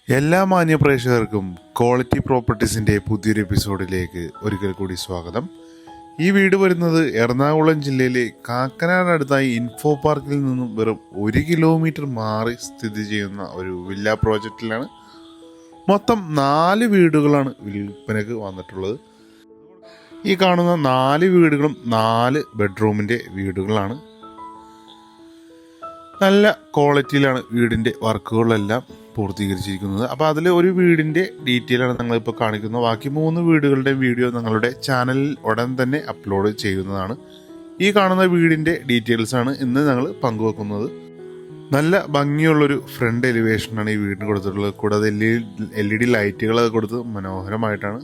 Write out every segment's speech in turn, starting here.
എല്ലാ മാന്യ പ്രേക്ഷകർക്കും ക്വാളിറ്റി പ്രോപ്പർട്ടീസിൻ്റെ പുതിയൊരു എപ്പിസോഡിലേക്ക് ഒരിക്കൽ കൂടി സ്വാഗതം. ഈ വീട് വരുന്നത് എറണാകുളം ജില്ലയിലെ കാക്കനാട് അടുത്തായി ഇൻഫോ പാർക്കിൽ നിന്നും വെറും 1 കിലോമീറ്റർ മാറി സ്ഥിതി ചെയ്യുന്ന ഒരു വില്ല പ്രോജക്റ്റിലാണ്. മൊത്തം 4 വീടുകളാണ് വിൽപ്പനക്ക് വന്നിട്ടുള്ളത്. ഈ കാണുന്ന 4 വീടുകളും 4 ബെഡ്റൂമിൻ്റെ വീടുകളാണ്. നല്ല ക്വാളിറ്റിയിലാണ് വീടിൻ്റെ വർക്കുകളെല്ലാം പൂർത്തീകരിച്ചിരിക്കുന്നത്. അപ്പോൾ അതിൽ ഒരു വീടിൻ്റെ ഡീറ്റെയിലാണ് ഞങ്ങളിപ്പോൾ കാണിക്കുന്നത്. ബാക്കി 3 വീടുകളുടെ വീഡിയോ ഞങ്ങളുടെ ചാനലിൽ ഉടൻ തന്നെ അപ്ലോഡ് ചെയ്യുന്നതാണ്. ഈ കാണുന്ന വീടിൻ്റെ ഡീറ്റെയിൽസാണ് ഇന്ന് ഞങ്ങൾ പങ്കുവെക്കുന്നത്. നല്ല ഭംഗിയുള്ളൊരു ഫ്രണ്ട് എലിവേഷനാണ് ഈ വീടിന് കൊടുത്തിട്ടുള്ളത്. കൂടാതെ LED ലൈറ്റുകളൊക്കെ കൊടുത്ത് മനോഹരമായിട്ടാണ്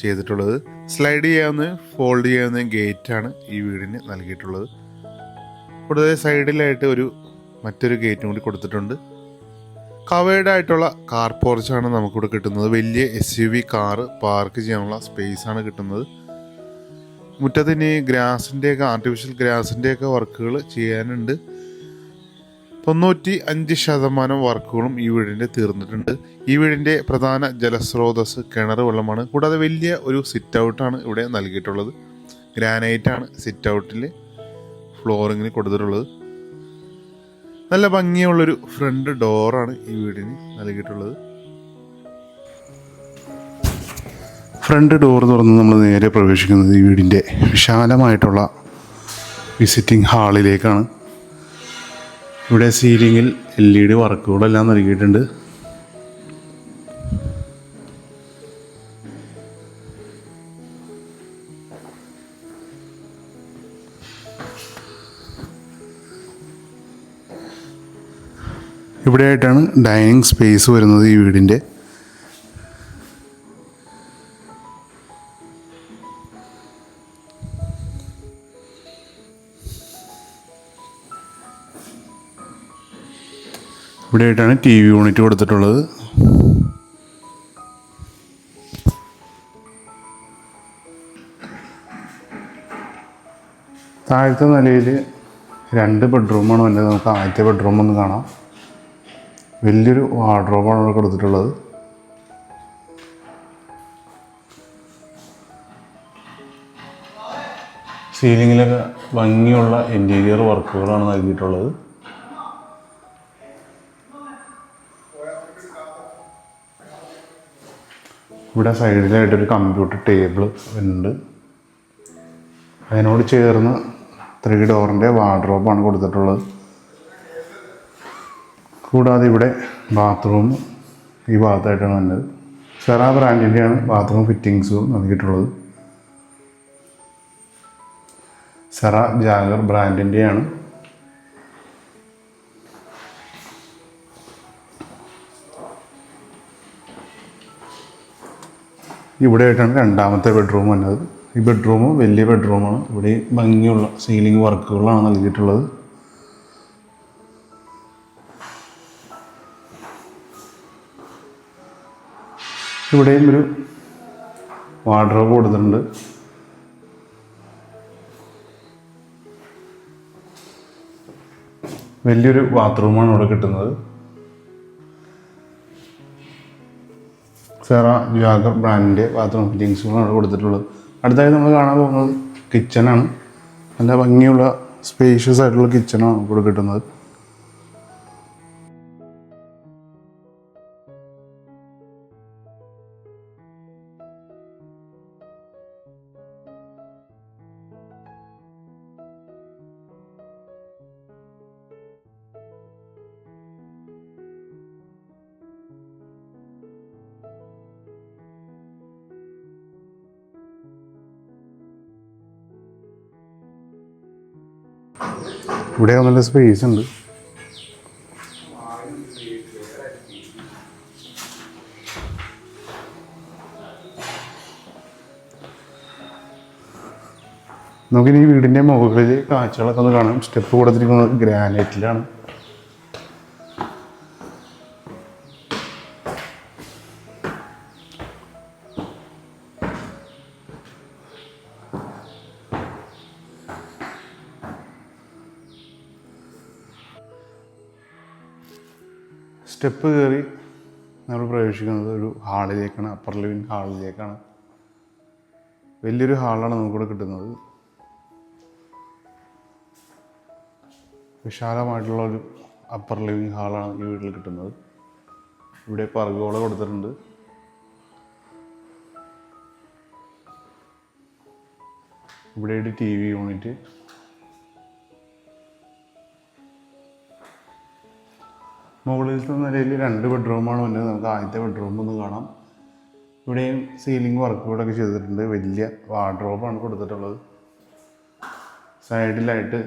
ചെയ്തിട്ടുള്ളത്. സ്ലൈഡ് ചെയ്യാവുന്ന ഫോൾഡ് ചെയ്യാവുന്ന ഗേറ്റാണ് ഈ വീടിന് നൽകിയിട്ടുള്ളത്. കൂടാതെ സൈഡിലായിട്ട് മറ്റൊരു ഗേറ്റും കൂടി കൊടുത്തിട്ടുണ്ട്. കവേർഡ് ആയിട്ടുള്ള കാർ പോർച്ചാണ് നമുക്കിവിടെ കിട്ടുന്നത്. വലിയ SUV കാറ് പാർക്ക് ചെയ്യാനുള്ള സ്പേസാണ് കിട്ടുന്നത്. മുറ്റത്തിന് ആർട്ടിഫിഷ്യൽ ഗ്രാസിൻ്റെയൊക്കെ വർക്കുകൾ ചെയ്യാനുണ്ട്. 95% വർക്കുകളും ഈ വീടിൻ്റെ തീർന്നിട്ടുണ്ട്. ഈ വീടിൻ്റെ പ്രധാന ജലസ്രോതസ് കിണർ വെള്ളമാണ്. കൂടാതെ വലിയ ഒരു സിറ്റ് ഔട്ടാണ് ഇവിടെ നൽകിയിട്ടുള്ളത്. ഗ്രാനൈറ്റാണ് സിറ്റ് ഔട്ടിൽ ഫ്ലോറിങ്ങിന് കൊടുത്തിട്ടുള്ളത്. നല്ല ഭംഗിയുള്ളൊരു ഫ്രണ്ട് ഡോറാണ് ഈ വീടിന് നൽകിയിട്ടുള്ളത്. ഫ്രണ്ട് ഡോർ തുറന്ന് നമ്മൾ നേരെ പ്രവേശിക്കുന്നത് ഈ വീടിൻ്റെ വിശാലമായിട്ടുള്ള വിസിറ്റിംഗ് ഹാളിലേക്കാണ്. ഇവിടെ സീലിങ്ങിൽ LED വർക്കുകളെല്ലാം നൽകിയിട്ടുണ്ട്. ഇവിടെയായിട്ടാണ് ഡൈനിങ് സ്പേസ് വരുന്നത് ഈ വീടിൻ്റെ. ഇവിടെയായിട്ടാണ് TV യൂണിറ്റ് കൊടുത്തിട്ടുള്ളത്. താഴത്തെ നിലയിൽ 2 ബെഡ്റൂമാണ് വന്നത്. നമുക്ക് ആദ്യത്തെ ബെഡ്റൂം ഒന്ന് കാണാം. വലിയൊരു വാർഡ്രോബാണ് ഇവിടെ കൊടുത്തിട്ടുള്ളത്. സീലിങ്ങിലൊക്കെ ഭംഗിയുള്ള ഇൻറ്റീരിയർ വർക്കുകളാണ് നൽകിയിട്ടുള്ളത്. ഇവിടെ സൈഡിലായിട്ടൊരു കമ്പ്യൂട്ടർ ടേബിൾ ഉണ്ട്. അതിനോട് ചേർന്ന് 3 ഡോറിൻ്റെ വാർഡ്രോബാണ് കൊടുത്തിട്ടുള്ളത്. കൂടാതെ ഇവിടെ ബാത്റൂം ഈ ഭാഗത്തായിട്ടാണ് വന്നത്. സെറ ബ്രാൻഡിൻ്റെയാണ് ബാത്റൂം ഫിറ്റിങ്സും നൽകിയിട്ടുള്ളത്. സെറ ജാഗർ ബ്രാൻഡിൻ്റെയാണ്. ഇവിടെയായിട്ടാണ് രണ്ടാമത്തെ ബെഡ്റൂം വന്നത്. ഈ ബെഡ്റൂം വലിയ ബെഡ്റൂമാണ്. ഇവിടെ ഭംഗിയുള്ള സീലിംഗ് വർക്കുകളാണ് നൽകിയിട്ടുള്ളത്. ഇവിടെയും ഒരു വാർഡ്രോബ് കൊടുത്തിട്ടുണ്ട്. വലിയൊരു ബാത്റൂമാണ് ഇവിടെ കിട്ടുന്നത്. സെറ ജാഗർ ബ്രാൻഡിൻ്റെ ബാത്റൂം ഫിറ്റിങ്സുകളാണ് ഇവിടെ കൊടുത്തിട്ടുള്ളത്. അടുത്തായി നമ്മൾ കാണാൻ പോകുന്നത് കിച്ചണാണ്. നല്ല ഭംഗിയുള്ള സ്പേഷ്യസ് ആയിട്ടുള്ള കിച്ചണാണ് ഇവിടെ കിട്ടുന്നത്. ഇവിടെ നല്ല സ്പേസ് ഉണ്ട്. നമുക്കിനി ഈ വീടിൻ്റെ മുകളിൽ കാഴ്ചകളൊക്കെ ഒന്ന് കാണാം. സ്റ്റെപ്പ് കൊടുത്തിരിക്കുന്നത് ഗ്രാനൈറ്റിലാണ്. സ്റ്റെപ്പ് കയറി നമ്മൾ പ്രവേശിക്കുന്നത് ഒരു ഹാളിലേക്കാണ്, അപ്പർ ലിവിങ് ഹാളിലേക്കാണ്. വലിയൊരു ഹാളാണ് നമുക്കിവിടെ കിട്ടുന്നത്. വിശാലമായിട്ടുള്ള ഒരു അപ്പർ ലിവിങ് ഹാളാണ് ഈ വീട്ടിൽ കിട്ടുന്നത്. ഇവിടെ പർഗോള കൊടുത്തിട്ടുണ്ട്. ഇവിടെ ഒരു TV യൂണിറ്റ്. മുകളിലത്തെ നിലയിൽ 2 ബെഡ്റൂമാണ് വന്നത്. നമുക്ക് ആദ്യത്തെ ബെഡ്റൂം ഒന്ന് കാണാം. ഇവിടെയും സീലിംഗ് വർക്കുകളൊക്കെ ചെയ്തിട്ടുണ്ട്. വലിയ വാർഡ്രോബാണ് കൊടുത്തിട്ടുള്ളത്. സൈഡിലായിട്ട്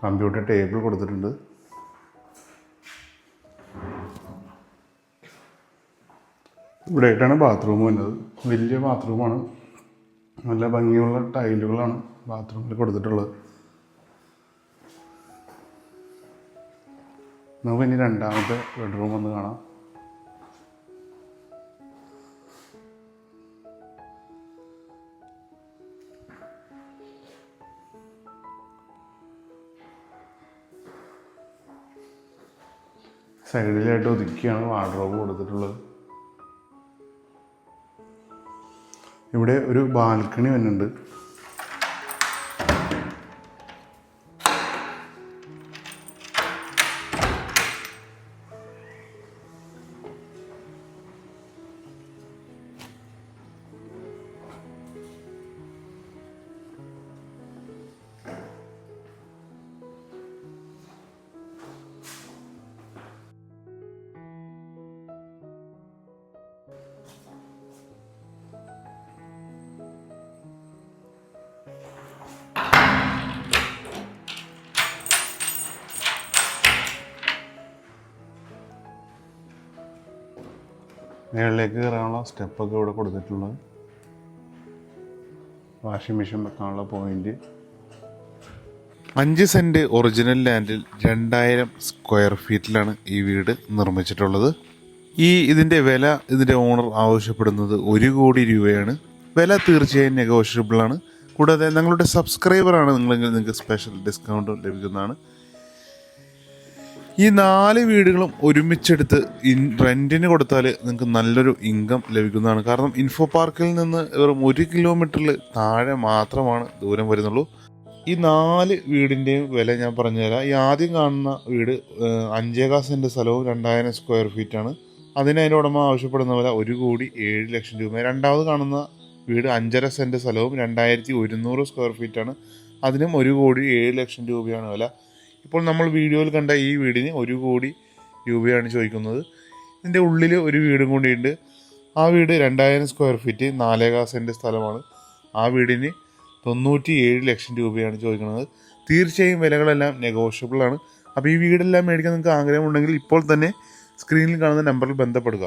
കമ്പ്യൂട്ടർ ടേബിൾ കൊടുത്തിട്ടുണ്ട്. ഇവിടെ ആയിട്ടാണ് ബാത്റൂം വന്നത്. വലിയ ബാത്റൂമാണ്. നല്ല ഭംഗിയുള്ള ടൈലുകളാണ് ബാത്റൂമിൽ കൊടുത്തിട്ടുള്ളത്. നമുക്ക് ഇനി രണ്ടാമത്തെ ബെഡ്റൂം ഒന്ന് കാണാം. സൈഡിലായിട്ട് ഒതുക്കിയാണ് വാർഡ്രോബ് കൊടുത്തിട്ടുള്ളത്. ഇവിടെ ഒരു ബാൽക്കണി വരുന്നുണ്ട്. മേളിലേക്ക് കയറാനുള്ള സ്റ്റെപ്പൊക്കെ ഇവിടെ കൊടുത്തിട്ടുള്ളത്. വാഷിംഗ് മെഷീൻ വെക്കാനുള്ള പോയിന്റ്. 5 സെൻറ്റ് ഒറിജിനൽ ലാൻഡിൽ 2000 സ്ക്വയർ ഫീറ്റിലാണ് ഈ വീട് നിർമ്മിച്ചിട്ടുള്ളത്. ഇതിൻ്റെ വില ഇതിൻ്റെ ഓണർ ആവശ്യപ്പെടുന്നത് 1 കോടി രൂപയാണ്. വില തീർച്ചയായും നെഗോഷ്യബിളാണ്. കൂടാതെ ഞങ്ങളുടെ സബ്സ്ക്രൈബറാണ് നിങ്ങളെങ്കിൽ നിങ്ങൾക്ക് സ്പെഷ്യൽ ഡിസ്കൗണ്ട് ലഭിക്കുന്നതാണ്. ഈ 4 വീടുകളും ഒരുമിച്ചെടുത്ത് റെൻറ്റിന് കൊടുത്താൽ നിങ്ങൾക്ക് നല്ലൊരു ഇൻകം ലഭിക്കുന്നതാണ്. കാരണം ഇൻഫോ പാർക്കിൽ നിന്ന് വെറും 1 കിലോമീറ്ററിൽ താഴെ മാത്രമാണ് ദൂരം വരുന്നുള്ളൂ. ഈ 4 വീടിൻ്റെയും വില ഞാൻ പറഞ്ഞുതരാം. ഈ ആദ്യം കാണുന്ന വീട് 5.25 സെൻറ്റ് സ്ഥലവും 2000 സ്ക്വയർ ഫീറ്റാണ്. അതിന് അതിൻ്റെ ഉടമ ആവശ്യപ്പെടുന്ന വില 1,07,00,000 രൂപ. രണ്ടാമത് കാണുന്ന വീട് 5.5 സെൻറ്റ് സ്ഥലവും 2100 സ്ക്വയർ ഫീറ്റാണ്. അതിനും 1,07,00,000 രൂപയാണ് വില. ഇപ്പോൾ നമ്മൾ വീഡിയോയിൽ കണ്ട ഈ വീടിന് 1 കോടി രൂപയാണ് ചോദിക്കുന്നത്. ഇതിൻ്റെ ഉള്ളിൽ ഒരു വീടും കൂടിയുണ്ട്. ആ വീട് 2000 സ്ക്വയർ ഫീറ്റ് 4.25 സെൻറ്റ് സ്ഥലമാണ്. ആ വീടിന് 97,00,000 രൂപയാണ് ചോദിക്കുന്നത്. തീർച്ചയായും വിലകളെല്ലാം നെഗോഷ്യബിളാണ്. അപ്പോൾ ഈ വീടെല്ലാം മേടിക്കാൻ നിങ്ങൾക്ക് ആഗ്രഹമുണ്ടെങ്കിൽ ഇപ്പോൾ തന്നെ സ്ക്രീനിൽ കാണുന്ന നമ്പറിൽ ബന്ധപ്പെടുക.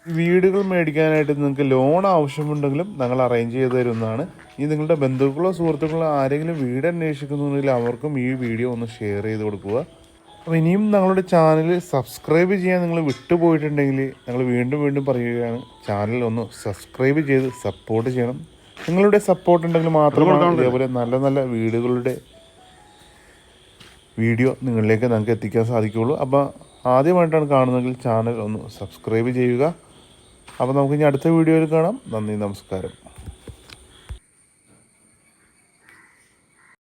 വീടുകൾ മേടിക്കാനായിട്ട് നിങ്ങൾക്ക് ലോൺ ആവശ്യമുണ്ടെങ്കിലും ഞങ്ങൾ അറേഞ്ച് ചെയ്ത് തരുന്നതാണ്. നിങ്ങളുടെ ബന്ധുക്കളോ സുഹൃത്തുക്കളോ ആരെങ്കിലും വീട് അന്വേഷിക്കുന്നുണ്ടെങ്കിൽ അവർക്കും ഈ വീഡിയോ ഒന്ന് ഷെയർ ചെയ്ത് കൊടുക്കുക. അപ്പോൾ ഇനിയും ഞങ്ങളുടെ ചാനൽ സബ്സ്ക്രൈബ് ചെയ്യാൻ നിങ്ങൾ വിട്ടുപോയിട്ടുണ്ടെങ്കിൽ ഞങ്ങൾ വീണ്ടും പറയുകയാണ്, ചാനൽ ഒന്ന് സബ്സ്ക്രൈബ് ചെയ്ത് സപ്പോർട്ട് ചെയ്യണം. നിങ്ങളുടെ സപ്പോർട്ട് ഉണ്ടെങ്കിൽ മാത്രമാണ് ഇതേപോലെ നല്ല നല്ല വീടുകളുടെ വീഡിയോ നിങ്ങളിലേക്ക് ഞങ്ങൾക്ക് എത്തിക്കാൻ സാധിക്കുകയുള്ളൂ. അപ്പോൾ ആദ്യമായിട്ടാണ് കാണുന്നതെങ്കിൽ ചാനൽ ഒന്ന് സബ്സ്ക്രൈബ് ചെയ്യുക. അപ്പോൾ നമുക്കിനി അടുത്ത വീഡിയോയിൽ കാണാം. നന്ദി, നമസ്കാരം.